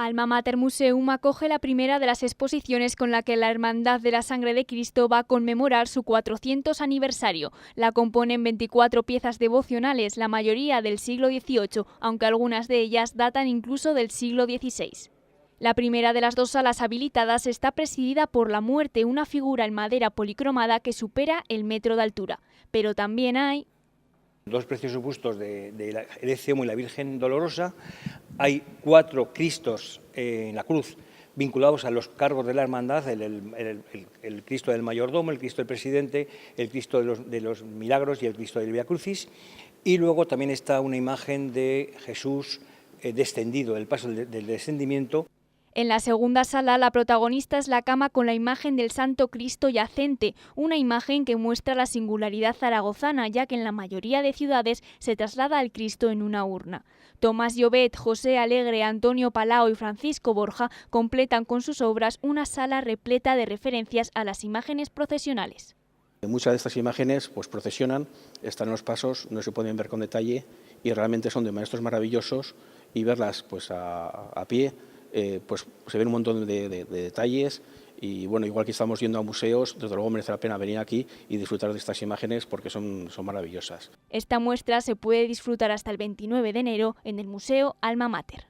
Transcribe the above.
Alma Mater Museum acoge la primera de las exposiciones con la que la Hermandad de la Sangre de Cristo va a conmemorar su 400 aniversario. La componen 24 piezas devocionales, la mayoría del siglo XVIII, aunque algunas de ellas datan incluso del siglo XVI. La primera de las dos salas habilitadas está presidida por la Muerte, una figura en madera policromada que supera el metro de altura. Pero también hay dos preciosos bustos de el Ecce-Homo y la Virgen Dolorosa. Hay 4 Cristos en la cruz vinculados a los cargos de la hermandad, el Cristo del mayordomo, el Cristo del presidente, el Cristo de los milagros y el Cristo del Via Crucis. Y luego también está una imagen de Jesús descendido, el paso del descendimiento. En la segunda sala, la protagonista es la cama con la imagen del Santo Cristo yacente, una imagen que muestra la singularidad zaragozana, ya que en la mayoría de ciudades se traslada al Cristo en una urna. Tomás Llobet, José Alegre, Antonio Palao y Francisco Borja completan con sus obras una sala repleta de referencias a las imágenes procesionales. Muchas de estas imágenes procesionan, están en los pasos, no se pueden ver con detalle y realmente son de maestros maravillosos, y verlas a pie se ven un montón de detalles. Y bueno, igual que estamos yendo a museos, desde luego merece la pena venir aquí y disfrutar de estas imágenes porque son maravillosas. Esta muestra se puede disfrutar hasta el 29 de enero en el Museo Alma Mater.